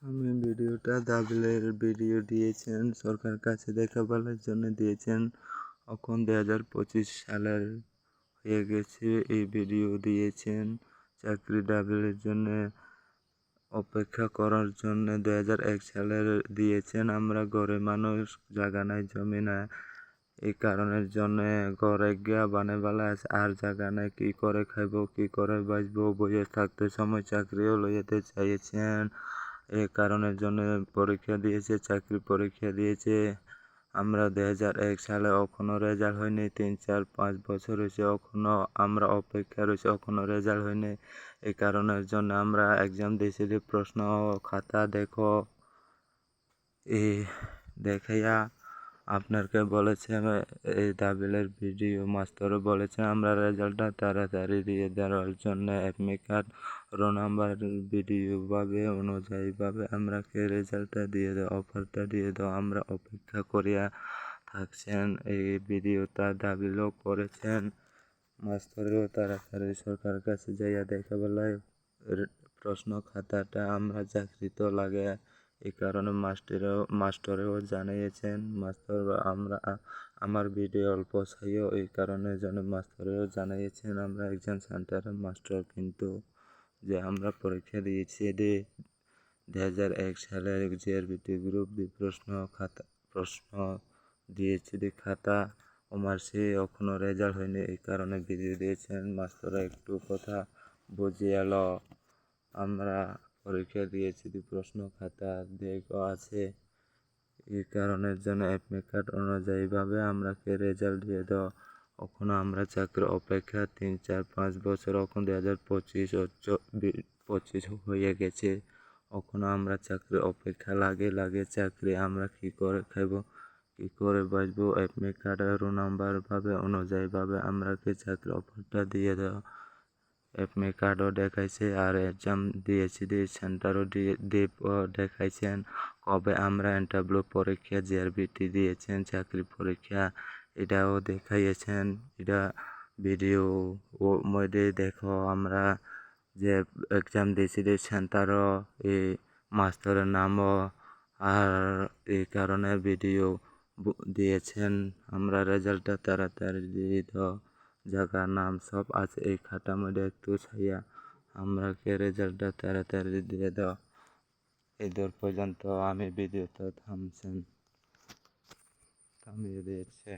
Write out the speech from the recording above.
আমি ভিডিওটা দাবিলের ভিডিও দিয়েছেন সরকার কাছে দেখাবার জন্য দিয়েছেন। এখন 2025 সালের হয়ে গেছে, এই ভিডিও দিয়েছেন চাকরি দাবিলের জন্য অপেক্ষা করার জন্য 2001 সালের দিয়েছেন। আমরা গরিব মানুষ, জায়গা নাই, জমি নাই, এই কারণের জন্য ঘরে গিয়া বানেবেলা আছে, আর জায়গা নাই, কি করে খাইব, কি করে বাঁচবো। বইয়ে থাকতে সময় চাকরিও লইতে চাইছেন, এই কারণের জন্য পরীক্ষা দিয়েছে, চাকরি পরীক্ষা দিয়েছে। আমরা 2001 সালে এখনও রেজাল্ট হয়নি, 3-4-5 বছর হয়েছে, এখনও আমরা অপেক্ষা রয়েছে, এখনও রেজাল্ট হয়নি। এই কারণের জন্য আমরা এক্সাম দিয়েছি। প্রশ্ন খাতা দেখো, এই দেখাইয়া আপনাকে বলেছে এই দাবিলের ভিডিও মাস্টারও বলেছে আমরা রেজাল্টটা তাড়াতাড়ি দিয়ে দেওয়ার জন্য অ্যাডমিট কার্ড রোল নাম্বার ভিডিওভাবে অনুযায়ীভাবে আমরাকে রেজাল্টটা দিয়ে দাও, অফারটা দিয়ে দাও। আমরা অপেক্ষা করিয়া থাকছেন। এই ভিডিওটা দাবিলও করেছেন মাস্টারও তাড়াতাড়ি সরকার কাছে যাইয়া দেখা বেলায় প্রশ্ন খাতাটা আমরা চাকরি তো লাগে, এই কারণে মাস্টারেও জানিয়েছেন। মাস্টার আমার ভিডিও অল্প চাইও, এই কারণে যেন মাস্টারেও জানিয়েছেন। আমরা এক্সাম সেন্টারের মাস্টার, কিন্তু যে আমরা পরীক্ষা দিয়েছি 2001 সালের জিআরবিটি গ্রুপ ডি প্রশ্ন দিয়েছি খাতা আমার সে এখনও রেজাল্ট হয়নি, এই কারণে ভিডিও দিয়েছেন। মাস্টাররা একটু কথা বুঝিয়ে এলো। আমরা পরীক্ষা দিয়েছি, প্রশ্ন খাতা দেখো আছে, এই কারণের জন্য অ্যাডমিট কার্ড অনুযায়ীভাবে আমরাকে রেজাল্ট দিয়ে দাও। এখনও আমরা চাকরি অপেক্ষা 3-4-5 বছর, এখন 2025 হয়ে গেছে, এখনও আমরা চাকরি অপেক্ষা লাগে চাকরি। আমরা কি করে খাইব, কি করে বাঁচবো। অ্যাডমিট কার্ডের রোল নাম্বারভাবে অনুযায়ীভাবে আমরাকে চাকরি অফারটা দিয়ে দাও। অ্যাডমিট কার্ডও দেখাইছে আর এক্সাম দিয়েছি, সেন্টারও দেখাইছেন। কবে আমরা ইন্টারভিউ পরীক্ষা জিআরবিটি দিয়েছেন চাকরি পরীক্ষা, এটাও দেখাইয়েছেন। এটা ভিডিও মধ্যে দেখো আমরা যে এক্সাম দিয়েছি সেন্টারও, এই মাস্টারের নামও, আর এই কারণে ভিডিও দিয়েছেন। আমরা রেজাল্টটা তাড়াতাড়ি দিয়ে দাও, জায়গা নাম সব আছে এই খাতার মধ্যে, একটু ছাইয়া আমরাকে রেজাল্টটা তাড়াতাড়ি দিয়ে দাও। এই দূর পর্যন্ত আমি ভিডিওটা থামিয়ে দিয়েছে।